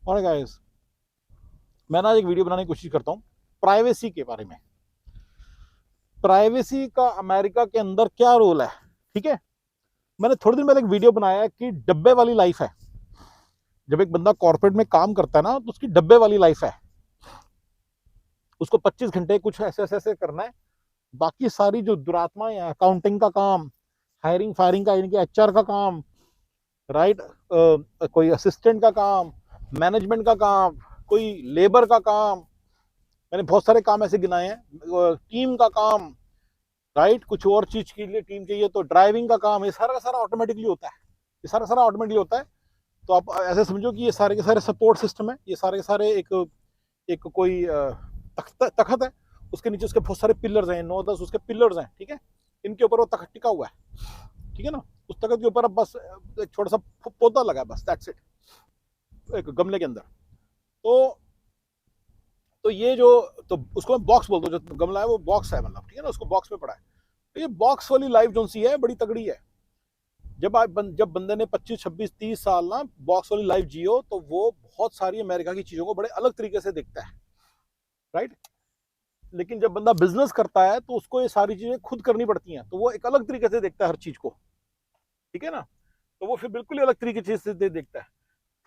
और गाइस, मैं ना एक वीडियो बनाने की कोशिश करता हूँ प्राइवेसी के बारे में। प्राइवेसी का अमेरिका के अंदर क्या रोल है, ठीक है। मैंने थोड़े दिन पहले एक वीडियो बनाया कि डब्बे वाली लाइफ है। जब एक बंदा कॉर्पोरेट में काम करता है ना, तो उसकी डब्बे वाली लाइफ है। उसको 25 घंटे कुछ ऐसे ऐसे ऐसे करना है। बाकी सारी जो दुरात्माएं हैं, अकाउंटिंग का काम, हायरिंग फायरिंग का, इनके एचआर का काम, राइट, कोई असिस्टेंट का काम, मैनेजमेंट का काम, कोई लेबर का काम। मैंने बहुत सारे काम ऐसे गिनाए हैं। टीम का काम, राइट, कुछ और चीज के लिए टीम चाहिए तो ड्राइविंग का काम, ये सारा का सारा ऑटोमेटिकली होता है। ये सारा सारा ऑटोमेटिकली होता है। तो आप ऐसे समझो कि ये सारे के सारे सपोर्ट सिस्टम है। ये सारे के सारे एक एक कोई तखत है। उसके नीचे उसके बहुत सारे पिलर्स हैं, 9-10 उसके पिलर्स हैं, ठीक है। इनके ऊपर वो तखत टिका हुआ है, ठीक है ना। उस तखत के ऊपर अब बस एक छोटा सा पौधा लगा है, बस दैट्स इट, एक गमले के अंदर। तो ये जो, तो उसको मैं बॉक्स बोलता हूँ। जो गमला है वो बॉक्स है, मतलब, ठीक है ना, उसको बॉक्स में पड़ा है। तो ये बॉक्स वाली लाइफ जो सी है, बड़ी तगड़ी है। जब बंदे ने 25, 26, 30 साल ना बॉक्स वाली लाइफ जियो, तो वो बहुत सारी अमेरिका की चीजों को बड़े अलग तरीके से देखता है, राइट। लेकिन जब बंदा बिजनेस करता है तो उसको ये सारी चीजें खुद करनी पड़ती हैं, तो वो एक अलग तरीके से देखता है हर चीज को, ठीक है ना। तो वो फिर बिल्कुल ही अलग तरीके से देखता है,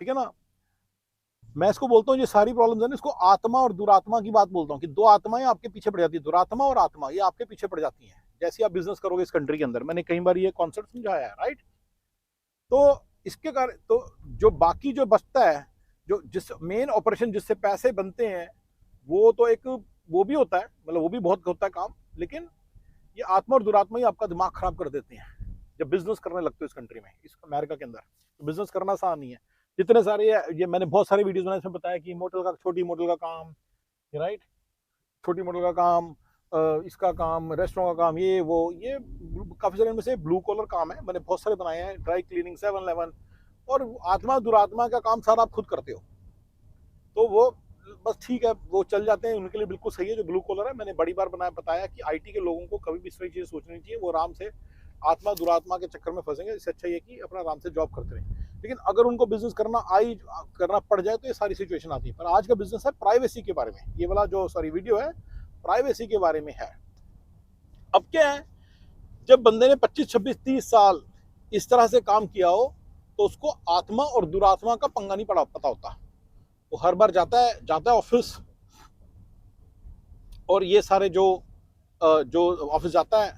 ठीक है ना। मैं इसको बोलता हूँ, ये सारी प्रॉब्लम्स है ना, इसको आत्मा और दुरात्मा की बात बोलता हूँ कि दो आत्माएं आपके पीछे पड़ जाती है। दुरात्मा और आत्मा ये आपके पीछे पड़ जाती हैं जैसे आप बिजनेस करोगे इस कंट्री के अंदर। मैंने कई बार ये कॉन्सेप्ट समझाया है, राइट। तो इसके कारण तो जो बाकी जो बचता है, जो जिस मेन ऑपरेशन जिससे पैसे बनते हैं, वो तो एक वो भी होता है, मतलब वो भी बहुत होता है काम। लेकिन ये आत्मा और दुरात्मा ही आपका दिमाग खराब कर देते हैं जब बिजनेस करने लगते हो इस कंट्री में, इस अमेरिका के अंदर। तो बिजनेस करना आसान नहीं है। जितने सारे ये मैंने बहुत सारे वीडियोस बनाए, इसमें बताया कि मोटल का, छोटी मोटल का काम, राइट, छोटी मोटल का काम, इसका काम, रेस्टोरेंट का काम, ये काफी सारे में से ब्लू कॉलर काम है। मैंने बहुत सारे बनाए हैं, ड्राई क्लीनिंग, 7-Eleven। और आत्मा दुरात्मा का काम सारा आप खुद करते हो, तो वो बस ठीक है, वो चल जाते हैं, उनके लिए बिल्कुल सही है जो ब्लू कॉलर है। मैंने बड़ी बार बताया कि आईटी के लोगों को कभी भी इस तरह की चीजें सोचनी चाहिए। वो आराम से आत्मा दुरात्मा के चक्कर में फंसेंगे। इससे अच्छा ये कि अपना आराम से जॉब करते रहें। लेकिन अगर उनको बिजनेस करना पड़ जाए तो ये सारी सिचुएशन आती है। पर आज का बिजनेस है प्राइवेसी के बारे में, ये वाला जो सारी वीडियो है प्राइवेसी के बारे में है। अब क्या है, जब बंदे ने 25, 26, 30 साल इस तरह से काम किया हो, तो उसको आत्मा और दुरात्मा का पंगा नहीं पता होता। वो हर बार जाता है ऑफिस, और ये सारे जो ऑफिस जाता है,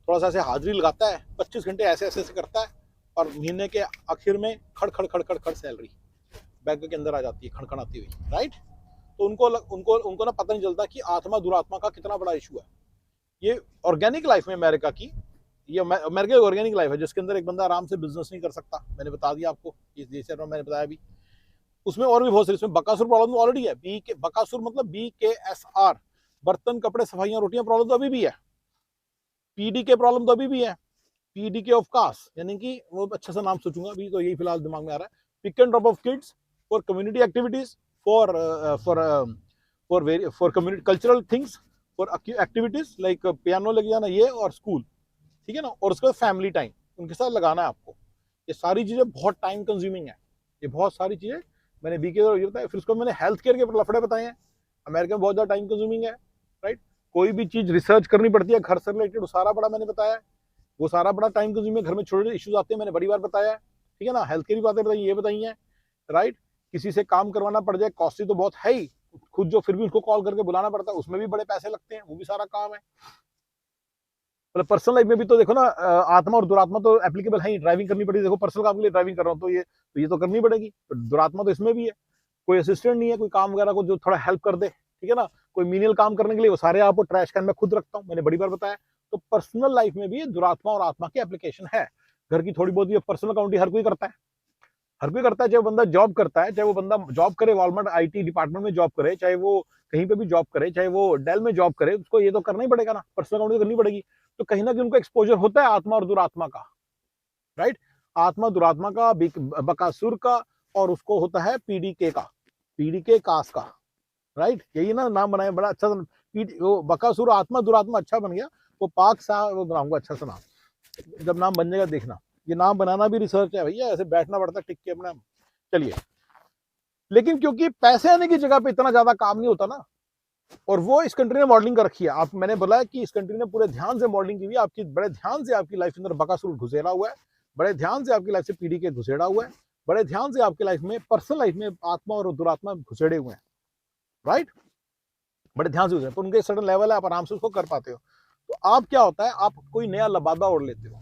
थोड़ा सा ऐसे हाजिरी लगाता है, 25 घंटे ऐसे ऐसे ऐसे करता है, और महीने के आखिर में खड़ खड़ खड़ खड़ खड़ सैलरी बैंक के अंदर आ जाती है, खड़खड़ाती हुई, राइट। तो उनको ना पता नहीं चलता कि आत्मा दुरात्मा का कितना बड़ा इशू है। ये ऑर्गेनिक लाइफ में अमेरिका की, ये अमेरिका की ऑर्गेनिक लाइफ है, जिसके अंदर एक बंदा आराम से बिजनेस नहीं कर सकता। मैंने बता दिया आपको, इस जैसे मैंने बताया भी। उसमें और भी बहुत सारी, इसमें बकासुर प्रॉब्लम ऑलरेडी है। बी के बकासुर मतलब BKSR, बर्तन कपड़े सफाइयां रोटियां, प्रॉब्लम तो अभी भी है। पीडी के प्रॉब्लम तो अभी भी है। पीडी ऑफ कास्ट, यानी कि वो अच्छा सा नाम सोचूंगा, अभी तो यही फिलहाल दिमाग में आ रहा है। Pick and drop off kids for community activities, for for for community cultural things, for activities like piano लेके जाना, ये और स्कूल, ठीक है ना। और उसके बाद फैमिली टाइम उनके साथ लगाना है आपको। ये सारी चीजें बहुत टाइम कंज्यूमिंग है। ये बहुत सारी चीजें मैंने बीके बताया। फिर उसको मैंने हेल्थ केयर के लफड़े बताए हैं। अमेरिका में बहुत ज्यादा टाइम कंज्यूमिंग है, राइट। कोई भी चीज रिसर्च करनी पड़ती है घर से रिलेटेड, सारा बड़ा मैंने बताया है। वो सारा बड़ा टाइम कंज्यूमिंग, घर में छोटे छोटे इश्यूज आते हैं, मैंने बड़ी बार बताया है, ठीक है ना। हेल्थ केयर की बातें बताई, ये बताई हैं, राइट। किसी से काम करवाना पड़ जाए, कॉस्टली तो बहुत है ही खुद, जो फिर भी उसको कॉल करके बुलाना पड़ता है, उसमें भी बड़े पैसे लगते हैं, वो भी सारा काम है। मतलब पर्सनल लाइफ में भी तो देखो ना, आत्मा और दुरात्मा तो एप्लीकेबल है ही। ड्राइविंग करनी पड़ेगी, देखो पर्सनल काम के लिए ड्राइविंग कर रहा हूँ, तो ये तो करनी पड़ेगी। तो दुरात्मा तो इसमें भी है। कोई असिस्टेंट नहीं है, कोई काम वगैरह को जो थोड़ा हेल्प कर दे, ठीक है ना। कोई मीनियल काम करने के लिए, वो सारे आपको ट्रैश कैन में खुद रखता हूँ, मैंने बड़ी बार बताया। तो पर्सनल लाइफ में भी दुरात्मा और आत्मा की एप्लीकेशन है। घर की थोड़ी बहुत पर्सनल अकाउंटिंग हर कोई करता है, हर कोई करता है। चाहे वो बंदा जॉब करता है, चाहे वो बंदा जॉब करे वॉलमार्ट आईटी डिपार्टमेंट में जॉब करे, चाहे वो कहीं पे भी जॉब करे, चाहे वो डेल में जॉब करे, उसको ये तो करना ही पड़ेगा ना, पर्सनल अकाउंटिंग करनी पड़ेगी। तो कहीं ना कहीं उनको एक्सपोजर होता है आत्मा और दुरात्मा का, राइट। आत्मा दुरात्मा का, बकासुर का, और उसको होता है पीडीके का, पीडीके कास का, राइट। यही ना नाम बनाया, बड़ा अच्छा। वो बकासुर आत्मा दुरात्मा अच्छा बन गया। वो पाक सा वो बनाऊंगा अच्छा सा नाम, जब नाम बन जाएगा देखना। ये नाम बनाना भी रिसर्च है भैया, ऐसे बैठना पड़ता है टिक के अपना। चलिए, लेकिन क्योंकि पैसे आने की जगह पे इतना ज्यादा काम नहीं होता ना, और वो इस कंट्री ने मॉडलिंग कर रखी है। आप, मैंने बोला कि इस कंट्री ने पूरे ध्यान से मॉडलिंग की हुई है, आपकी बड़े ध्यान से आपकी लाइफ के अंदर बकासुर घुसेड़ा हुआ है, बड़े ध्यान से आपकी लाइफ से पीढ़ी के घुसेड़ा हुआ है, बड़े ध्यान से आपकी लाइफ में, पर्सनल लाइफ में आत्मा और दुरात्मा घुसेड़े हुए हैं, राइट, बड़े ध्यान से घुसे। तो उनके सडन लेवल है, आप आराम से उसको कर पाते हो। तो आप क्या होता है, आप कोई नया लबादा ओढ़ लेते हो,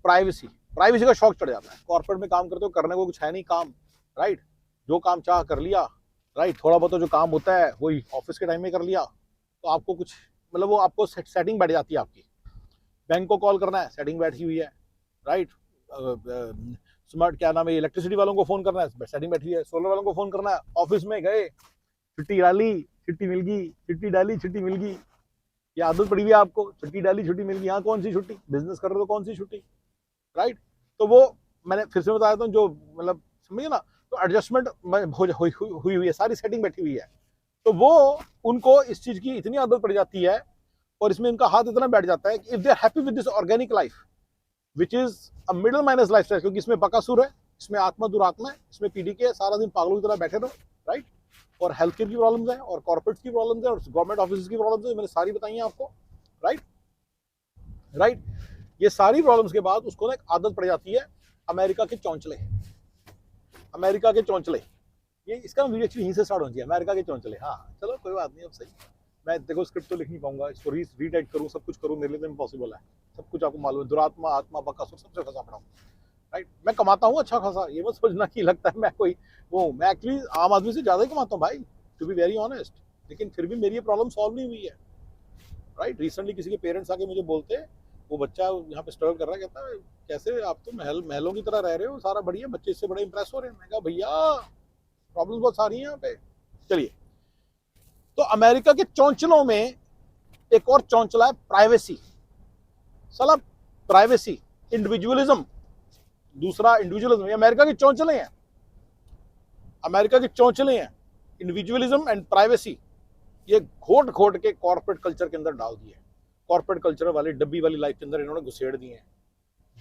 प्राइवेसी, प्राइवेसी का शौक चढ़ जाता है। कॉर्पोरेट में काम करते हो, करने को कुछ है नहीं काम, राइट, जो काम चाह कर लिया, राइट, थोड़ा बहुत जो काम होता है वही ऑफिस के टाइम में कर लिया, तो आपको कुछ मतलब वो आपको सेटिंग बैठ जाती है आपकी। बैंक को कॉल करना है, सेटिंग बैठी हुई है, राइट, स्मार्ट क्या नाम है, इलेक्ट्रिसिटी वालों को फोन करना है, सेटिंग बैठी हुई है, सोलर वालों को फोन करना है, ऑफिस में गए, छुट्टी डाली, छुट्टी मिल गई, छुट्टी डाली, छुट्टी मिल गई, ये आदत पड़ी हुई है आपको, छुट्टी डाली, छुट्टी मिल गई। यहाँ कौन सी छुट्टी, बिजनेस कर रहे हो, कौन सी छुट्टी, राइट। तो वो मैंने फिर से बताया था, जो मतलब समझिए ना, तो एडजस्टमेंट हुई हुई है, सारी सेटिंग बैठी हुई है। तो वो उनको इस चीज की इतनी आदत पड़ जाती है, और इसमें इनका हाथ इतना बैठ जाता है कि if they are happy with this organic life which is a middle minus life style, क्योंकि इसमें बकासुर है, इसमें आत्मा दुरात्मा है, इसमें पीढ़ी के सारा दिन पागलों की तरह बैठे रहो, राइट, और हेल्थ केयर की प्रॉब्लम्स है, और कॉर्पोरेट की प्रॉब्लम्स है, और गवर्नमेंट ऑफिस की प्रॉब्लम्स है, मैंने सारी बताई है आपको, राइट, राइट। ये सारी प्रॉब्लम्स के बाद उसको ना एक आदत पड़ जाती है अमेरिका के चौंचले, अमेरिका के चौंचले, ये इसका वीडियो एक्चुअली यहीं से स्टार्ट होनी चाहिए, अमेरिका के चौंचले। हाँ चलो कोई बात नहीं, अब सही, मैं देखो स्क्रिप्ट तो लिख नहीं पाऊंगा, इसको रीटाइट करूँ, सब कुछ करूँ, मेरे लिए तो इम्पॉसिबल है, सब कुछ आपको मालूम है, दुरात्मा, आत्मा, बकासुर, सबसे फंसा पड़ा हूँ, राइट। मैं कमाता हूँ अच्छा खासा, ये मत सोचना कि लगता है मैं कोई वो, मैं एक्चुअली आम आदमी से ज्यादा ही कमाता हूँ भाई, टू बी वेरी ऑनेस्ट, लेकिन फिर भी मेरी ये प्रॉब्लम सॉल्व नहीं हुई है, राइट। रिसेंटली किसी के पेरेंट्स आके मुझे बोलते, वो बच्चा यहाँ पे स्ट्रगल कर रहा है, कहता है कैसे आप तो महलों की तरह रह रहे हो, सारा बढ़िया, बच्चे इससे बड़े इंप्रेस हो रहे हैं। मैं कहा भैया प्रॉब्लम बहुत सारी है यहाँ पे। चलिए, तो अमेरिका के चौंचलों में एक और चौंचला है प्राइवेसी, साला प्राइवेसी, इंडिविजुअलिज्म, दूसरा इंडिविजुअलिज्म, ये अमेरिका के चौंचले हैं, अमेरिका के चौंचले हैं, इंडिविजुअलिज्म एंड प्राइवेसी, ये घोट घोट के कॉर्पोरेट कल्चर के अंदर डाल दिए, कॉर्पोरेट कल्चर वाली डब्बी वाली लाइफ के अंदर इन्होंने घुसेड़ दिए हैं,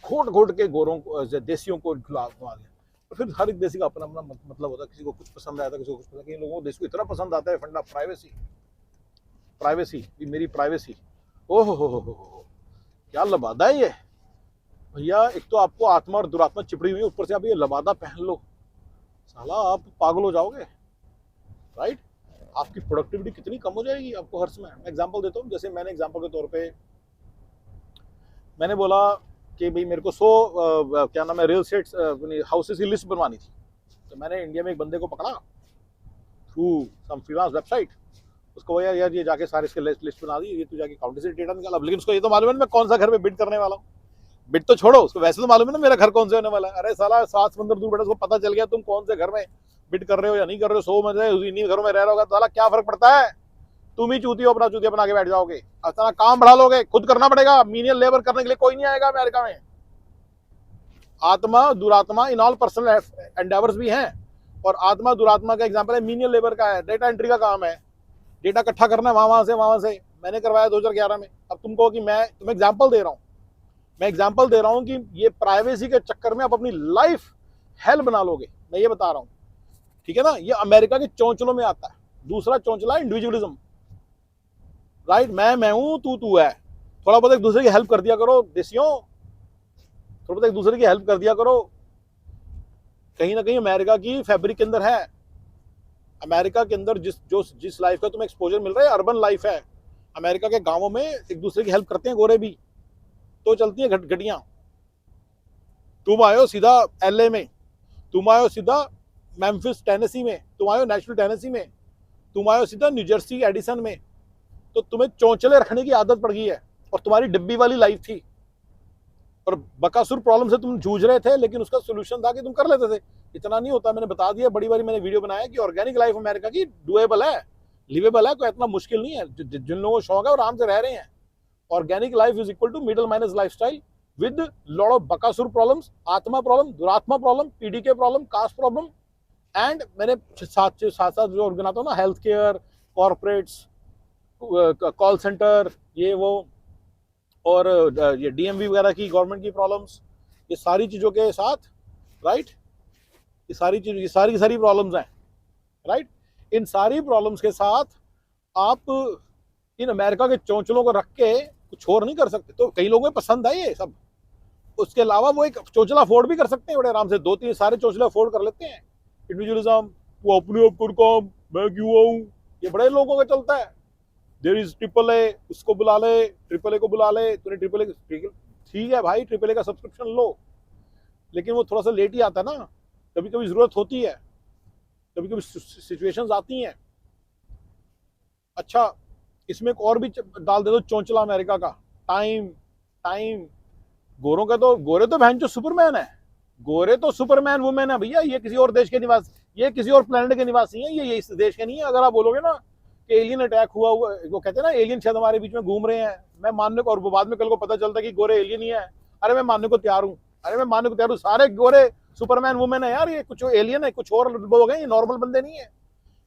घोट घोट के गोरों को, देसियों को घुमा दिया। तो फिर हर एक देसी का अपना अपना मतलब होता है, किसी को कुछ पसंद आया था, किसी को कुछ पसंद, लोगों को देश को इतना पसंद आता है फंडा प्राइवेसी, प्राइवेसी, मेरी प्राइवेसी, ओहो हो, क्या लबादा है ये भैया। एक तो आपको आत्मा और दुरात्मा चिपड़ी हुई है, ऊपर से आप ये लबादा पहन लो, साला आप पागल हो जाओगे, राइट। आपकी प्रोडक्टिविटी कितनी कम हो जाएगी आपको हर समय। मैं एग्जांपल देता हूँ, जैसे मैंने एग्जांपल के तौर पे मैंने बोला कि भाई मेरे को 100 क्या नाम है रियल एस्टेट हाउसेस की लिस्ट बनवानी थी, तो मैंने इंडिया में एक बंदे को पकड़ा थ्रू सम फ्रीलांस वेबसाइट, उसको यार यार ये जाके सारे इसके लिस्ट बना दी, ये तू जाके काउंटी से डेटा निकाला। लेकिन उसको ये तो मालूम है मैं कौन सा घर में बिड करने वाला हूँ, बिड तो छोड़ो, उसको वैसे तो मालूम है ना मेरा घर कौन से होने वाला है। अरे साला 7 समंदर दूर बैठा, उसको पता चल गया तुम कौन से घर में बिड कर रहे हो या नहीं कर रहे हो, 100 में से इन्हीं घरों में रह रहा होगा, साला क्या फर्क पड़ता है, तुम ही चूतिया अपना चूतिया बना के बैठ जाओगे, अपना काम बढ़ा लोगे, खुद करना पड़ेगा, मीनियल लेबर करने के लिए कोई नहीं आएगा अमेरिका में। आत्मा दुरात्मा इन ऑल पर्सनल एंडेवर्स भी हैं, और आत्मा दुरात्मा का एग्जांपल है मीनियल लेबर का है, डेटा एंट्री का काम है, डेटा इकट्ठा करना है वहां से मैंने करवाया 2011 में। अब तुम कहो कि मैं तुम्हें एग्जांपल दे रहा हूं, मैं एग्जांपल दे रहा हूं कि ये प्राइवेसी के चक्कर में आप अपनी लाइफ हेल बना लोगे, मैं ये बता रहा हूं, ठीक है ना। ये अमेरिका के चौंचलों में आता है। दूसरा चौंचला इंडिविजुअलिज्म, राइट, मैं हूं, तू है, थोड़ा बहुत एक दूसरे की हेल्प कर दिया करो देसियों, थोड़ा बहुत एक दूसरे की हेल्प कर दिया करो। कहीं ना कहीं अमेरिका की फैब्रिक के अंदर है, अमेरिका के अंदर जिस लाइफ का तुम्हें एक्सपोजर मिल रहा है अर्बन लाइफ है। अमेरिका के गांवों में एक दूसरे की हेल्प करते हैं गोरे भी, तो चलती है घटियां। तुम आयो सीधा एलए में, तुम आयो सीधा मेम्फिस टेनेसी में, तुम आयो नेशनल टेनेसी में, तुम आयो सीधा न्यूजर्सी एडिसन में, तो तुम्हें चौंचले रखने की आदत पड़ गई है, और तुम्हारी डिब्बी वाली लाइफ थी, और बकासुर प्रॉब्लम से तुम जूझ रहे थे, लेकिन उसका सोल्यूशन था कि तुम कर लेते थे। इतना नहीं होता, मैंने बता दिया, बड़ी बारी मैंने वीडियो बनाया कि ऑर्गेनिक लाइफ अमेरिका की डुएबल है, लिवेबल है, कोई इतना मुश्किल नहीं है, जिन लोगों को शौक है और आराम से रह रहे हैं। Organic life is equal to middle minus lifestyle with lot of Bakasur problems, आत्मा प्रॉब्लम, दुरात्मा प्रॉब्लम, पीडी के प्रॉब्लम, कास्ट प्रॉब्लम, एंड मैंने साथ साथ जो गिनाता हूँ ना, health care, corporates, call centre, ये वो, और ये डीएमवी वगैरह की गवर्नमेंट की प्रॉब्लम्स, ये सारी चीजों के साथ, राइट, ये सारी चीज, ये सारी की सारी प्रॉब्लम्स हैं, राइट। इन सारी प्रॉब्लम्स के साथ आप इन अमेरिका के चौंचलों को रख के कुछ और नहीं कर सकते। तो कई लोगों को पसंद है ये सब। उसके अलावा वो एक चौंचला अफोर्ड भी कर सकते हैं बड़े आराम से, 2-3 सारे चौंचले अफोर्ड कर लेते हैं। इंडिविजुअलिज्म, वो अपने आप कर काम, मैं क्यों आऊं, ये बड़े लोगों का चलता है। देयर इज ट्रिपल ए, उसको बुला ले, ट्रिपल ए को बुला ले, तूने ट्रिपल ए, ठीक है भाई ट्रिपल ए का सब्सक्रिप्शन लो, लेकिन वो थोड़ा सा लेट ही आता है ना, कभी कभी जरूरत होती है, कभी कभी सिचुएशंस आती हैं। अच्छा, इसमें एक और भी डाल दे दो चौंचला अमेरिका का, टाइम। टाइम, गोरों का तो, गोरे तो बहन जो सुपरमैन है, गोरे तो सुपरमैन वुमेन है भैया। ये किसी और देश के निवासी, ये किसी और प्लेनेट के निवासी हैं, ये इस देश के नहीं है। अगर आप बोलोगे ना कि एलियन अटैक हुआ, वो कहते हैं ना एलियन शायद हमारे बीच में घूम रहे हैं, मैं मानने को, और वो बाद में कल को पता चलता है कि गोरे एलियन ही है, अरे मैं मानने को तैयार हूँ, अरे मैं मानने को तैयार हूँ, सारे गोरे सुपरमैन वुमेन है यार। ये कुछ एलियन है, कुछ और लोग हैं, ये नॉर्मल बंदे नहीं है।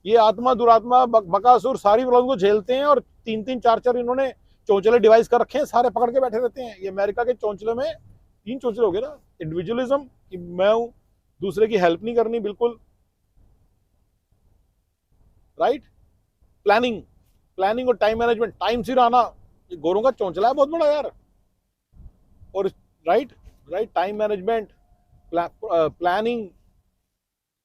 ये आत्मा दुरात्मा बकासुर सारी प्रॉब्लम को झेलते हैं, और 3-3 4-4 इन्होंने चौंचले डिवाइस कर रखे हैं, सारे पकड़ के बैठे रहते हैं। ये अमेरिका के चौंचले में 3 चौंचले हो गए ना। इंडिविजुअलिज्म कि मैं हूं, दूसरे की हेल्प नहीं करनी बिल्कुल, राइट। प्लानिंग, प्लानिंग और टाइम मैनेजमेंट, टाइम से रहना, ये गोरों का चौंचला है बहुत बड़ा यार। और right, right, time management, planning,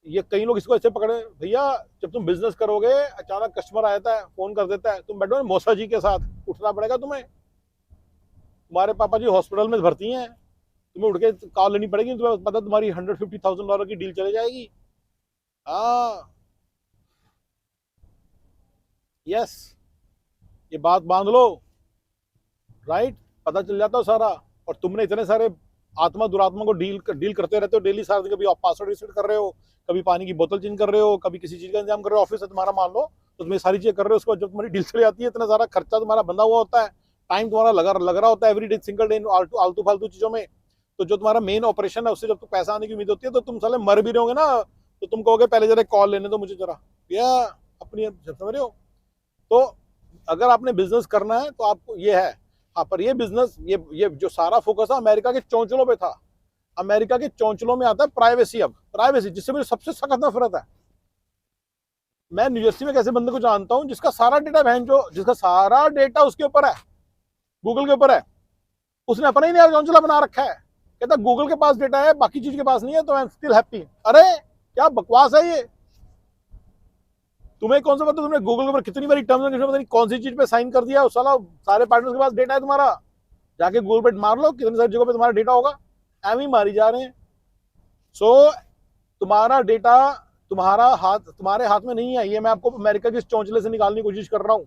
ये कई लोग इसको ऐसे पकड़े भैया, जब तुम बिजनेस करोगे अचानक कस्टमर आ जाता है, फोन कर देता है, तुम बैठो मौसा जी के साथ, उठना पड़ेगा तुम्हें। तुम्हारे पापा जी हॉस्पिटल में भर्ती हैं, तुम्हें उठ के कॉल लेनी पड़ेगी, तुम्हें पता तुम्हारी $150,000 की डील चले जाएगी। हाँ, यस, ये बात बांध लो, राइट। पता चल जाता है सारा। और तुमने इतने सारे आत्मा दुरात्मा को डील करते रहते हो डेली, सारे दिन। कभी आप पासवर्ड रीसेट कर रहे हो, कभी पानी की बोतल चेंज कर रहे हो, कभी किसी चीज का इंतजाम कर रहे हो, ऑफिस है तुम्हारा मान लो, तो तुम्हें सारी चीजें कर रहे हो। उसको जब तुम्हारी डील चली जाती है, इतना सारा खर्चा तुम्हारा बंधा हुआ होता है, टाइम तुम्हारा लग रहा होता है एवरी डे, सिंगल डे आलतू फालतू चीजों में। तो जो तुम्हारा मेन ऑपरेशन है, उससे जब पैसा आने की उम्मीद होती है, तो तुम साले मर भी रहोगे ना, तो तुम कहोगे पहले जरा कॉल लेने दो मुझे जरा, या अपनी, समझ रहे हो। तो अगर आपने बिजनेस करना है तो आपको ये है। हाँ, पर ये बिजनेस, ये जो सारा फोकस है अमेरिका के चौंचलों पे था। अमेरिका के चौंचलों में आता है प्राइवेसी। अब प्राइवेसी, जिससे मुझे सबसे सख्त नफरत है। मैं न्यूजर्सी में कैसे बंदे को जानता हूं जिसका सारा डेटा बहन, जो जिसका सारा डेटा उसके ऊपर है, गूगल के ऊपर है, उसने अपना ही नया चौंचला बना रखा है, कहता गूगल के पास डेटा है बाकी चीज के पास नहीं है, तो आई एम स्टिल हैप्पी। अरे क्या बकवास है ये। तुम्हें कौन सा पता तुमने गूगल के ऊपर कितनी बारी टर्म्स एंड कंडीशन पता नहीं कौन सी चीज पे साइन कर दिया, उस साला सारे पार्टनर्स के पास डेटा है तुम्हारा। जाके गूगल पे मार लो, कितनी सारी जगहों पे तुम्हारा डेटा होगा, एम ही मारी जा रहे हैं। सो तुम्हारा डेटा तुम्हारे हाथ में नहीं है। ये मैं आपको अमेरिका के चौंचले से निकालने की कोशिश कर रहा हूं।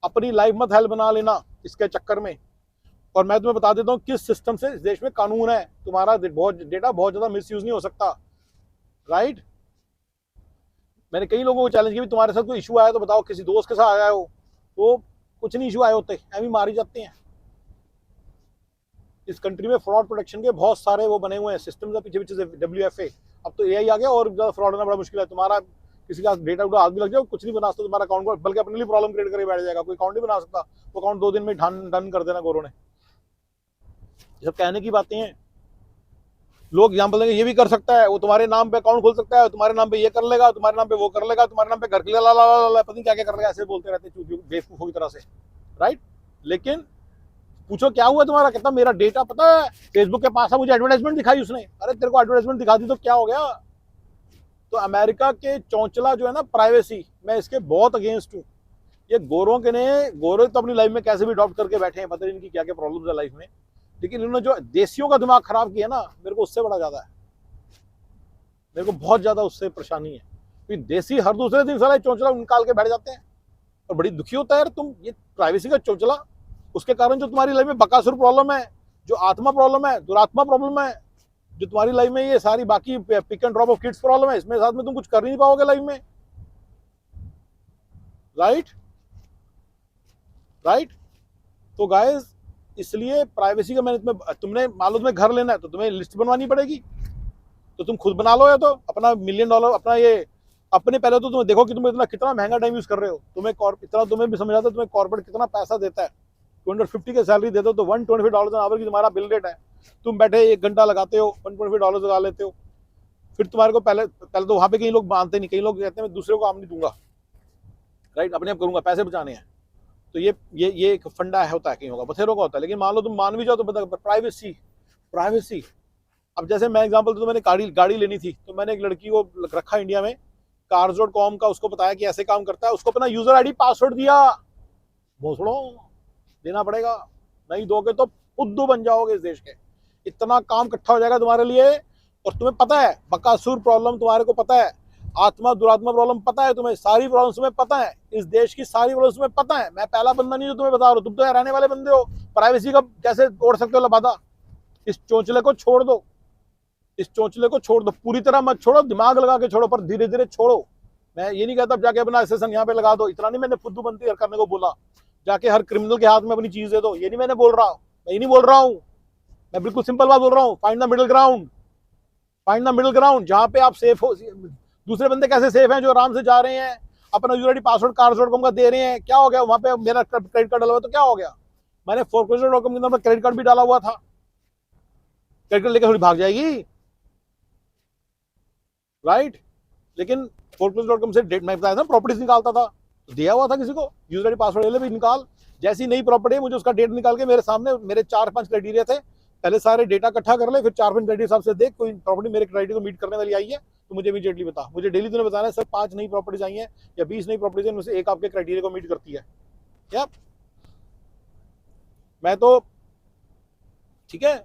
अपनी लाइफ मत हेल्प बना लेना इसके चक्कर में। और मैं तुम्हें बता देता हूं किस सिस्टम से इस देश में कानून है, तुम्हारा डेटा बहुत ज्यादा मिसयूज नहीं हो सकता, राइट। मैंने कई लोगों को चैलेंज किया, तुम्हारे साथ कोई इशू आया तो बताओ, किसी दोस्त के साथ आया हो, तो कुछ नहीं इशू आए होते, एम ही मारी जाते हैं। इस कंट्री में फ्रॉड प्रोटेक्शन के बहुत सारे वो बने हुए हैं सिस्टम है, पीछे पीछे से WFA। अब तो AI आ गया, और ज्यादा फ्रॉड होना बड़ा मुश्किल है। तुम्हारा किसी का डेटा उठा आग भी लग जाए, कुछ नहीं बना सकता तुम्हारा अकाउंट, बल्कि अपने लिए प्रॉब्लम क्रिएट करके बैठ जाएगा। कोई अकाउंट नहीं बना सकता, वो अकाउंट 2 दिन में डन कर देना गोरों ने। ये सब कहने की बातें हैं। लोग एग्जाम्पल देंगे ये भी कर सकता है, वो तुम्हारे नाम पे अकाउंट खोल सकता है, तुम्हारे नाम पे ये कर लेगा, तुम्हारे नाम पे वो कर लेगा, तुम्हारे नाम पे घर के लिए पता नहीं क्या क्या कर लेगा, ऐसे बोलते रहते बेवकूफों की तरह से, राइट। लेकिन पूछो क्या हुआ तुम्हारा, कहता मेरा डेटा पता है फेसबुक के पास है, मुझे एडवर्टाइजमेंट दिखाई उसने। अरे तेरे को एडवर्टाइजमेंट दिखा दी तो क्या हो गया। तो अमेरिका के चौंचला जो है ना, प्राइवेसी, मैं इसके बहुत अगेंस्ट हूँ। ये गोरों के ने, गोरे तो अपनी लाइफ में कैसे भी अडॉप्ट करके बैठे हैं, पता नहीं इनकी क्या क्या प्रॉब्लम्स है लाइफ में, लेकिन इन्होंने जो देशियों का दिमाग खराब किया ना, मेरे को उससे बड़ा ज्यादा है। मेरे को बहुत ज्यादा उससे परेशानी है, क्योंकि देसी हर दूसरे दिन सारा चौंचला निकाल के बैठ जाते हैं, और बड़ी दुखी होता है यार। तुम ये प्राइवेसी का चौंचला, उसके कारण जो तुम्हारी लाइफ में बकासुर प्रॉब्लम है, जो आत्मा प्रॉब्लम है, दुरात्मा प्रॉब्लम है, जो तुम्हारी लाइफ में ये सारी बाकी pick and drop off kids problem है, इसमें साथ में तुम कुछ कर नहीं पाओगे लाइफ में, राइट, राइट। तो गाइस, इसलिए प्राइवेसी का मैंने तुमने मान लो तुम्हें घर लेना है तो तुम्हें लिस्ट बनवानी पड़ेगी, तो तुम खुद बना लो, या तो अपना $1,000,000 अपना ये अपने, पहले तो तुम देखो कि तुम इतना कितना महंगा टाइम यूज कर रहे हो। तुम्हें इतना तुम्हें भी समझ आता है तुम्हें कॉर्पोरेट कितना पैसा देता है। 250 की सैलरी देते हो तो $125 एन आवर की तुम्हारा बिल रेट है। तुम बैठे 1 घंटा लगाते हो, $125 लगा लेते हो। फिर तुम्हारे को पहले पहले तो वहां पे कई लोग मानते नहीं, कई लोग कहते हैं मैं दूसरे को काम नहीं दूंगा, राइट, अपने आप करूंगा, पैसे बचाने हैं। तो ये एक फंडा है, होता है कहीं होगा, बथेरों का होता है। लेकिन मान लो तुम मान भी जाओ तो पता, प्राइवेसी, प्राइवेसी। अब जैसे मैं एग्जांपल तो मैंने गाड़ी लेनी थी, तो मैंने एक लड़की को रखा इंडिया में, cars.com का, उसको बताया कि ऐसे काम करता है, उसको अपना यूजर आईडी पासवर्ड दिया। भोसड़ो, देना पड़ेगा, नहीं दोगे तो फुद्दू बन जाओगे इस देश के। इतना काम इकट्ठा हो जाएगा तुम्हारे लिए, और तुम्हें पता है बकासुर प्रॉब्लम तुम्हारे को पता है, आत्मा दुरात्मा प्रॉब्लम पता है तुम्हें, सारी प्रॉब्लम्स तुम्हें पता है, इस देश की सारी प्रॉब्लम्स तुम्हें पता है। मैं पहला बंदा नहीं जो तुम्हें बता रहा हूं, तुम तो रहने वाले बंदे हो। प्राइवेसी का कैसे ओढ़ सकते हो लबादा? इस चोंचले को छोड़ दो, इस चोंचले को छोड़ दो, पूरी तरह मत छोड़ो, दिमाग लगा के छोड़ो, पर धीरे धीरे छोड़ो। मैं ये नहीं कहता जाके अपना सेशन यहाँ पे लगा दो, इतना नहीं मैंने फुद्दू बनती करने को बोला, जाके हर क्रिमिनल के हाथ में अपनी चीज दे दो, ये नहीं मैंने बोल रहा, मैं ये नहीं बोल रहा हूँ। मैं बिल्कुल सिंपल बात बोल रहा हूँ, find the middle ground, find the middle ground, जहां पे आप सेफ हो। दूसरे बंदे कैसे सेफ हैं? जो आराम से जा रहे हैं, अपना यूआईडी पासवर्ड cars.com का दे रहे हैं। क्या हो गया वहां पे? मेरा क्रेडिट कार्ड डाला हुआ तो क्या हो गया? मैंने foreclosure.com के अंदर क्रेडिट कार्ड भी डाला हुआ था, क्रेडिट कार्ड लेकर थोड़ी भाग जाएगी, राइट? लेकिन foreclosure.com से डेट, मैं बताया था प्रॉपर्टीज निकालता था, तो दिया हुआ था किसी को, यूजर आईडी पासवर्ड ले ले भी निकाल। जैसी नई प्रॉपर्टी है, मुझे उसका डेट निकाल के मेरे सामने, मेरे 4-5 क्राइटेरिया थे, पहले सारे डेटा इकट्ठा कर ले, फिर 4-5 क्राइटेरिया हिसाब से देख, कोई प्रॉपर्टी मेरे क्राइटेरिया को मीट करने वाली आई है तो मुझे इमीडिएटली बता। मुझे डेली तूने बताना है सर 5 नई प्रॉपर्टीज आई हैं या 20 नई प्रॉपर्टीज हैं, उनमें से एक आपके क्राइटेरिया को मीट करती है क्या? मैं तो, ठीक है,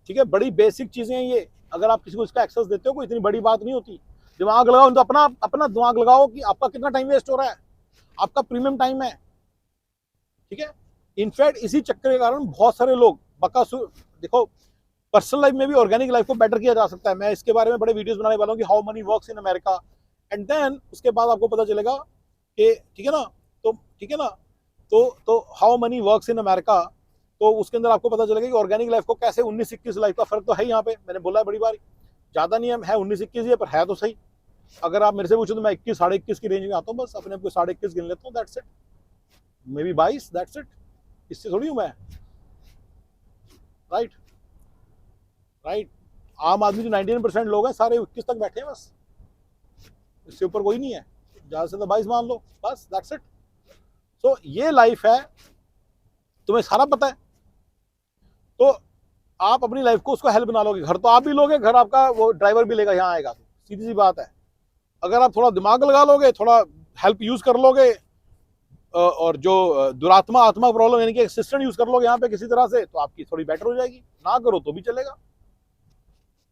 ठीक है, बड़ी बेसिक चीजें हैं ये। अगर आप किसी को इसका एक्सेस देते हो, कोई इतनी बड़ी बात नहीं होती। दिमाग लगाओ, तो अपना अपना दिमाग लगाओ कि आपका कितना टाइम वेस्ट हो रहा है, आपका प्रीमियम टाइम है, ठीक है। इनफैक्ट इसी चक्कर के कारण बहुत सारे लोग बकासुर, देखो पर्सनल लाइफ में भी ऑर्गेनिक लाइफ को बेटर किया जा सकता है। मैं इसके बारे में बड़े वीडियोस बनाने वाला हूँ कि how money works in America, and then उसके बाद आपको पता चलेगा कि, ठीक है ना, तो ठीक है ना, तो how money works in America, तो उसके अंदर आपको पता चलेगा कि ऑर्गेनिक लाइफ को कैसे 19-21 लाइफ का फर्क तो है यहाँ पे। मैंने बोला है बड़ी बार, ज्यादा नहीं है 19-21 ही है, पर है तो सही। अगर आप मेरे से पूछो तो मैं 21-21.5 की रेंज में आता हूँ, बस अपने आप को 21.5 गिन लेता हूँ, that's it, may be 22, that's it, इससे थोड़ी हूँ मैं, राइट, राइट। आम आदमी जो 99% लोग हैं सारे 21 तक बैठे हैं बस, इससे ऊपर कोई नहीं है, ज्यादा से ज्यादा 22 मान लो, बस दैट्स इट। सो ये लाइफ है, तुम्हें सारा पता है, तो आप अपनी लाइफ को उसको हेल्प बना लोगे। घर तो आप भी लोगे, घर आपका वो ड्राइवर भी लेगा यहाँ आएगा, तो सीधी सी बात है। अगर आप थोड़ा दिमाग लगा लोगे, थोड़ा हेल्प यूज कर लोगे, और जो दुरात्मा आत्मा प्रॉब्लम यानी कि असिस्टेंट यूज कर लोगे यहाँ पे किसी तरह से, तो आपकी थोड़ी बेटर हो जाएगी। ना करो तो भी चलेगा,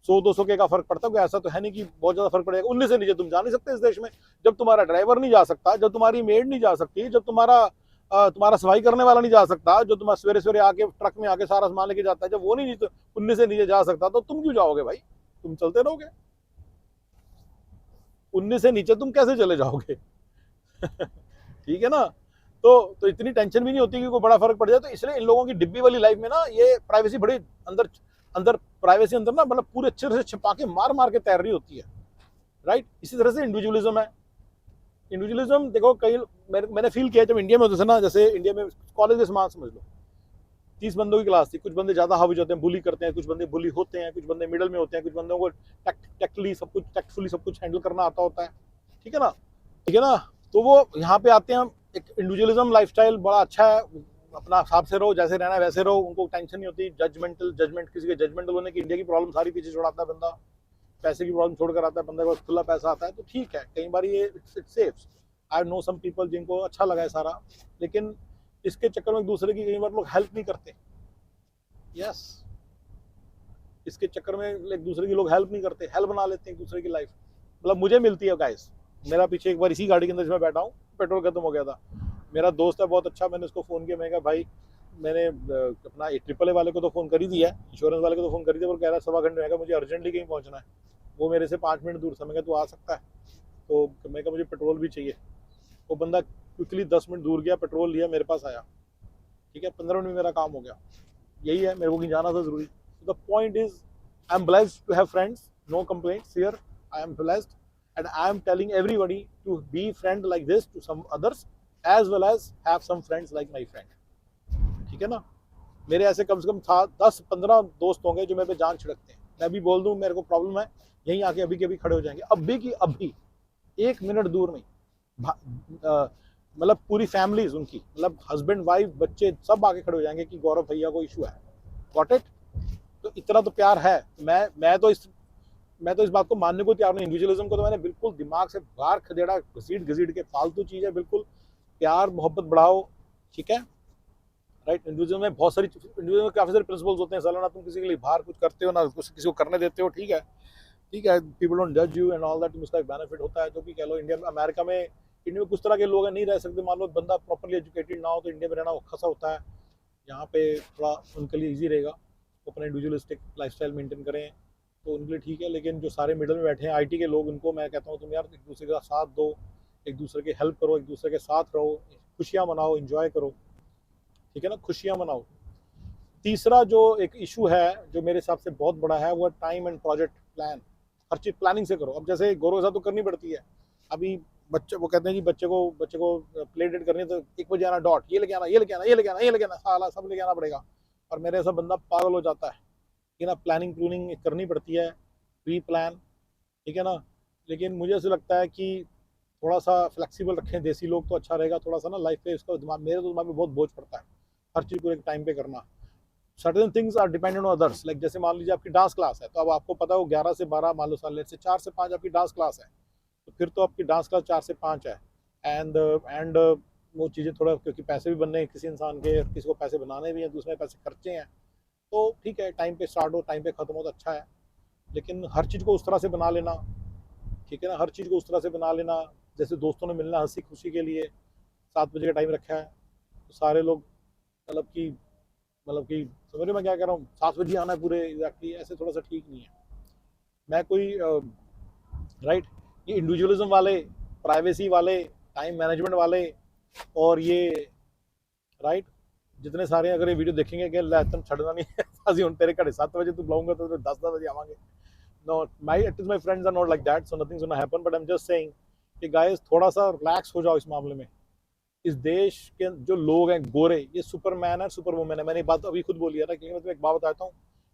100-200 के का फर्क पड़ता है, ऐसा तो है नहीं कि बहुत ज्यादा फर्क पड़ेगा। 19 से नीचे तुम जा नहीं सकते इस देश में। जब तुम्हारा ड्राइवर नहीं जा सकता, जब तुम्हारी मेड नहीं जा सकती, जब तुम्हारा सफाई करने वाला नहीं जा सकता, जो तुम्हारा सवेरे सवेरे आके ट्रक में आके सारा सामान लेके जाता है, जब वो नहीं 19 से नीचे जा सकता, तो तुम क्यों जाओगे भाई? तुम चलते रहोगे। 19 से नीचे तुम कैसे चले जाओगे? ठीक है ना। तो इतनी टेंशन भी नहीं होती कि कोई बड़ा फर्क पड़ जाए। तो इसलिए इन लोगों की डिब्बी वाली लाइफ में ना, ये प्राइवेसी बड़ी अंदर अंदर प्राइवेसी अंदर ना, मतलब पूरे अच्छे से छिपा के मार मार के तैर रही होती है, राइट। इसी तरह से इंडिविजुअलिज्म है। इंडिविजुअलिज्म देखो, कई मैंने फील किया जब इंडिया में होते थे ना, जैसे इंडिया में कॉलेज के समान समझ लो, 30 बंदों की क्लास थी, कुछ बंदे ज्यादा हावी होते हैं, बुली करते हैं, कुछ बंदे बुली होते हैं, कुछ बंदे मिडल में होते हैं, कुछ बंदों को टैक्टफुली सब कुछ हैंडल करना आता होता है, ठीक है ना, ठीक है ना। तो वो यहाँ पे आते हैं, एक इंडिविजुअलिज्म लाइफस्टाइल बड़ा अच्छा है, अपना हिसाब से रहो, जैसे रहना है वैसे रहो, उनको टेंशन नहीं होती। जजमेंट किसी के जजमेंटल होने की, इंडिया की प्रॉब्लम सारी पीछे छोड़ाता है बंदा, पैसे की प्रॉब्लम छोड़कर आता है, बंदे को खुला पैसा आता है, तो ठीक है। कई बार ये it's safe. I know some people जिनको अच्छा लगा है सारा, लेकिन इसके चक्कर में एक दूसरे की कई बार लोग हेल्प नहीं करते। यस, इसके चक्कर में एक दूसरे की लोग हेल्प नहीं करते, हेल्प बना लेते हैं एक दूसरे की लाइफ। मतलब मुझे मिलती है गाइस, मेरा पीछे एक बार इसी गाड़ी के अंदर मैं बैठा हूँ, पेट्रोल खत्म हो गया था, मेरा दोस्त है बहुत अच्छा, मैंने उसको फ़ोन किया, मैं कहा भाई मैंने अपना AAA वाले को तो फ़ोन कर ही दिया है, इंश्योरेंस वाले को तो फ़ोन कर ही दिया, वो कह रहा है 1.25 घंटे में, मुझे अर्जेंटली कहीं पहुँचना है, वो मेरे से 5 मिनट दूर था, मैं कहा तू आ सकता है? तो मैं कहा मुझे पेट्रोल भी चाहिए। वो बंदा क्विकली 10 मिनट दूर गया, पेट्रोल लिया, मेरे पास आया, ठीक है, 15 मिनट में मेरा काम हो गया। यही है, मेरे को कहीं जाना था ज़रूरी। The point is, I am blessed to have friends, no complaints here, I am blessed and I am telling everybody to be friend like this to some others as well as have some friends like my friend, ठीक है ना। मेरे ऐसे कम से कम 10-15 दोस्त होंगे जो मेरे पे जान छिड़कते हैं। मैं भी बोल दूं मेरे को प्रॉब्लम है, यहीं आके अभी के अभी खड़े हो जाएंगे, अभी की अभी, 1 मिनट दूर नहीं। मतलब पूरी फैमिलीज उनकी, मतलब हस्बैंड वाइफ बच्चे सब आके खड़े हो जाएंगे कि गौरव भैया को इशू है। Got it? तो इतना तो प्यार है। मैं तो इस बात को मानने को तैयार नहीं। इंडिविजुअलिज्म को तो मैंने बिल्कुल दिमाग से बाहर खदेड़ा, घसीट घसीट के, फालतू चीज है बिल्कुल। प्यार मोहब्बत बढ़ाओ, ठीक है, राइट। इंडिविजुअल में बहुत सारी, इंडिविजुअल में काफी सारे प्रिंसिपल्स होते हैं। साला ना तुम किसी के लिए बाहर कुछ करते हो, ना कुछ किसी को करने देते हो, ठीक है, ठीक है, पीपल डोंट जज यू एंड ऑल दैट, उसका एक बेनिफिट होता है। जो भी कह लो, इंडिया में, अमेरिका में, इंडिया में कुछ तरह के लोग हैं, नहीं रह सकते। मान लो बंदा प्रॉपरली एजुकेटेड ना हो तो इंडिया में रहना खसा होता है। यहाँ पे थोड़ा उनके लिए ईजी रहेगा, वो अपना इंडिविजुअलिस्टिक लाइफस्टाइल मेंटेन करें तो उनके लिए ठीक है। लेकिन जो सारे मिडिल में बैठे हैं आईटी के लोग, उनको मैं कहता हूँ तुम यार एक दूसरे का साथ दो, एक दूसरे के हेल्प करो, एक दूसरे के साथ रहो, खुशियाँ मनाओ, इंजॉय करो, ठीक है ना, खुशियाँ मनाओ। तीसरा जो एक इशू है जो मेरे हिसाब से बहुत बड़ा है, वो टाइम एंड प्रोजेक्ट प्लान। हर चीज प्लानिंग से करो। अब जैसे गौरव साहब तो करनी पड़ती है। अभी बच्चे, वो कहते हैं कि बच्चे को प्ले डेट करनी है तो 1 बजे आना, डॉट, ये लेके आना, ये लेके आना, ये लेके आना, ये लेके आना, साला सब लेके आना पड़ेगा। और मेरे ऐसा बंदा पागल हो जाता है कि ना प्लानिंग प्लूनिंग करनी पड़ती है, प्री प्लान, ठीक है ना। लेकिन मुझे ऐसा लगता है कि थोड़ा सा फ्लेक्सिबल रखें देसी लोग तो अच्छा रहेगा। थोड़ा सा ना लाइफ पे इसका दिमाग, मेरे तो दिमाग में बहुत बोझ पड़ता है हर चीज़ को एक टाइम पे करना। Certain things are dependent on others, like जैसे मान लीजिए आपकी डांस क्लास है, तो अब आपको पता है वो 11 से 12, मान लो साल से 4 से 5 आपकी डांस क्लास है, तो फिर तो आपकी डांस क्लास 4 से 5 है। एंड वो चीज़ें थोड़ा, क्योंकि पैसे भी बनने हैं किसी इंसान के, किसी को पैसे बनाने भी हैं, दूसरे पैसे खर्चे हैं, तो ठीक है, टाइम पे स्टार्ट हो, टाइम पे खत्म हो तो अच्छा है। लेकिन हर चीज़ को उस तरह से बना लेना, ठीक है ना, हर चीज़ को उस तरह से बना लेना, जैसे दोस्तों ने मिलना हंसी खुशी के लिए, 7 बजे का टाइम रखा है तो सारे लोग, मतलब कि समझ रहे हो मैं क्या कह रहा हूँ, 7 बजे आना है पूरे एग्जैक्टली, ऐसे थोड़ा सा ठीक नहीं है। मैं कोई राइट, ये इंडिविजुअलिज्म वाले, प्राइवेसी वाले, टाइम मैनेजमेंट वाले, और ये राइट, जितने सारे अगर ये वीडियो देखेंगे कि तुम छड़ना नहीं है साजी उन तेरे घड़े 7 बजे तू बुलाऊंगा तो 10 10 बजे आवांगे। No, my at my friends are not like that, so nothing's gonna happen, but I am just saying कि गाइस थोड़ा सा रिलैक्स हो जाओ इस मामले में। इस देश के जो लोग हैं गोरे, ये सुपरमैन है, सुपर वुमेन है। मैंने बात अभी खुद बोली है ना, क्योंकि मैं तुम्हें एक बात बताता हूँ,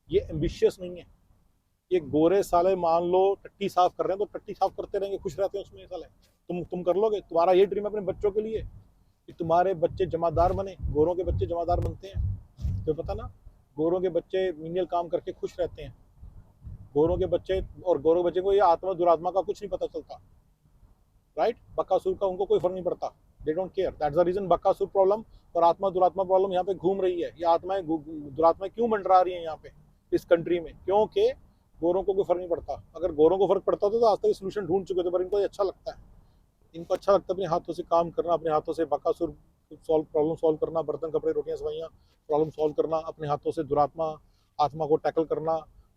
ये एम्बिशियस नहीं है। ये गोरे साले मान लो टट्टी साफ कर रहे हैं तो टट्टी साफ करते रहेंगे, खुश रहते हैं उसमें साले। तुम कर लोगे? तुम्हारा ये ड्रीम है अपने बच्चों के लिए कि तुम्हारे बच्चे जमादार बने, गोरों के बच्चे जमादार बनते हैं, तो पता ना, गोरों के बच्चे मीनियल काम करके खुश रहते हैं, गोरों के बच्चे। और गोरों के बच्चे को ये आत्मा दुरात्मा का कुछ नहीं पता चलता, राइट। बकासुर का उनको कोई फर्क नहीं पड़ता, they don't care. That's the reason Bakasur problem और आत्मा दुरात्मा प्रॉब्लम यहाँ पे घूम रही है। ये आत्माएं दुरात्माएं क्यों मंडरा रही हैं यहाँ पे इस कंट्री में? क्योंकि गोरों को कोई फर्क नहीं पड़ता। अगर गोरों को फर्क पड़ता तो आज तक सोल्यूशन ढूंढ चुके थे, पर इनको अच्छा लगता है, इनको अच्छा लगता है अपने हाथों से काम करना, अपने हाथों से बकासुर प्रॉब्लम सॉल्व करना, बर्तन कपड़े रोटियां सवाइयाँ प्रॉब्लम सॉल्व करना, अपने हाथों से दुरात्मा आत्मा को टैकल करना।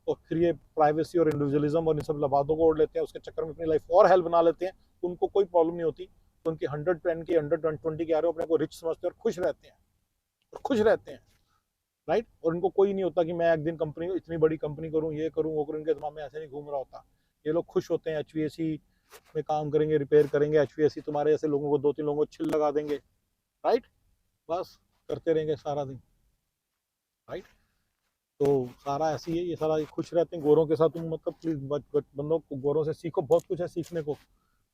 और फिर ये प्राइवेसी और इंडिविजुअलिज्म और इन सब लबादों को ओढ़ लेते हैं, उसके चक्कर में अपनी लाइफ और हेल्प बना लेते हैं। उनको कोई प्रॉब्लम नहीं होती, तो उनकी 110 की 120 के आ रहे हो, अपने को रिच समझते हैं और खुश रहते हैं, और खुश रहते हैं, राइट। और इनको कोई नहीं होता कि मैं एक दिन कंपनी, इतनी बड़ी कंपनी करूँ, ये करूँ वो करूँ, इनके दिमाग में ऐसे नहीं घूम रहा होता। ये लोग खुश होते हैं, HVAC में काम करेंगे, रिपेयर करेंगे, HVAC तुम्हारे ऐसे लोगों को 2 3 लोगों को छिल लगा देंगे, राइट, बस करते रहेंगे सारा दिन, राइट। तो सारा ऐसी है, ये सारा खुश रहते हैं गोरों के साथ। तुम मतलब प्लीज बंदों को, गोरों से सीखो, बहुत कुछ है सीखने को।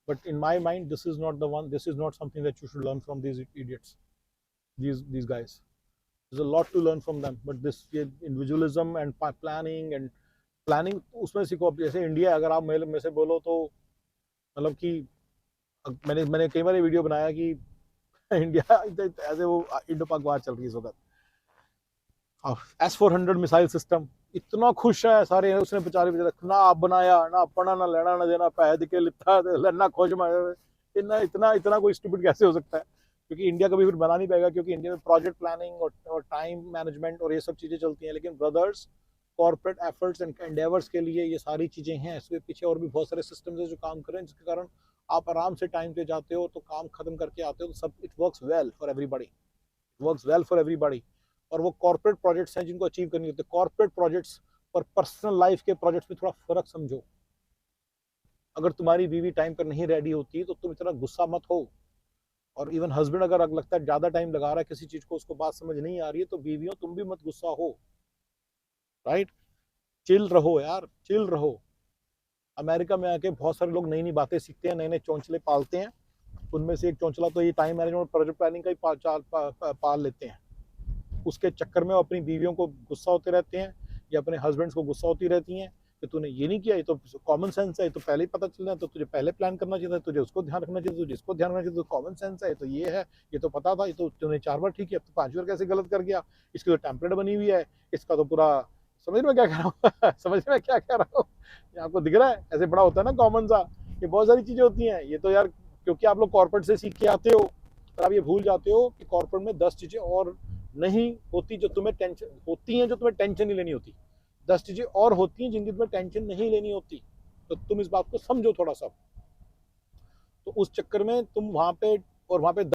But in my mind this is not the one, this is not something that you should learn from these idiots, these guys. There's a lot to learn from them, but this ये individualism and planning उसमें सीखो। अब जैसे India, अगर आप मेरे में से बोलो तो मतलब कि मैंने कई बार वीडियो बनाया कि इंडिया ऐसे वो इंडो पाक वार चल रही है इस वक्त, S-400 मिसाइल सिस्टम, इतना खुश है सारे, उसने बेचारे ना आप बनाया, ना अपना, ना लेना ना देना, पैसे दिखे लिखा लड़ना खोज में, इतना इतना इतना कोई स्टूपिड कैसे हो सकता है? क्योंकि इंडिया कभी फिर बना नहीं पाएगा, क्योंकि इंडिया में प्रोजेक्ट प्लानिंग और टाइम मैनेजमेंट और ये सब चीजें चलती हैं। लेकिन brothers, corporate efforts and endeavours के लिए ये सारी चीजें हैं, इसके पीछे और भी बहुत सारे सिस्टम्स हैं जो काम कर रहे हैं, जिसके कारण आप आराम से टाइम पे जाते हो, तो काम खत्म करके आते हो, तो सब it works well for everybody, works well for everybody. और वो कॉर्पोरेट प्रोजेक्ट्स हैं जिनको अचीव करनी होती है। कॉर्पोरेट प्रोजेक्ट्स और पर्सनल लाइफ के प्रोजेक्ट्स में थोड़ा फर्क समझो। अगर तुम्हारी बीवी टाइम पर नहीं रेडी होती तो तुम इतना गुस्सा मत हो। और इवन हस्बैंड अगर लगता है ज्यादा टाइम लगा रहा है किसी चीज को, उसको बात समझ नहीं आ रही है, तो बीवियों तुम भी मत गुस्सा हो, राइट। चिल रहो यार, चिल रहो। अमेरिका में आके बहुत सारे लोग नई नई बातें सीखते हैं, नए नए चौंचले पालते हैं। उनमें से एक चौंचला तो ये टाइम मैनेजमेंट प्रोजेक्ट प्लानिंग का ही पाल लेते हैं। उसके चक्कर में वो अपनी बीवियों को गुस्सा होते रहते हैं या अपने हस्बैंड्स को गुस्सा होती रहती हैं कि तूने ये नहीं किया, ये तो कॉमन सेंस है, ये तो पहले ही पता चलना है, तो तुझे पहले प्लान करना चाहिए था, तुझे उसको ध्यान रखना चाहिए, तुझे इसको ध्यान रखना चाहिए, तो कॉमन सेंस है, तो ये है, ये तो पता था, ये तो तूने 4 बार ठीक किया, तो 5 बार कैसे गलत कर गया, इसकी तो टेम्पलेट बनी हुई है, इसका तो पूरा समझ में क्या कह रहा हूँ समझ में क्या कह रहा हूँ, ये आपको दिख रहा है ऐसे बड़ा होता है ना कॉमन सा। ये बहुत सारी चीजें होती हैं, ये तो यार क्योंकि आप लोग कॉर्पोरेट से सीख के आते हो, पर आप ये भूल जाते हो कि कॉर्पोरेट में 10 चीजें और नहीं होती जो तुम्हें टेंशन होती हैं, जो तुम्हें टेंशन नहीं लेनी होती। 10 चीजें और होती हैं जिनकी तुम्हें टेंशन नहीं लेनी होती। तो तुम इस बात को समझो थोड़ा सा। तो उस चक्कर में तुम वहां पे और वहां पे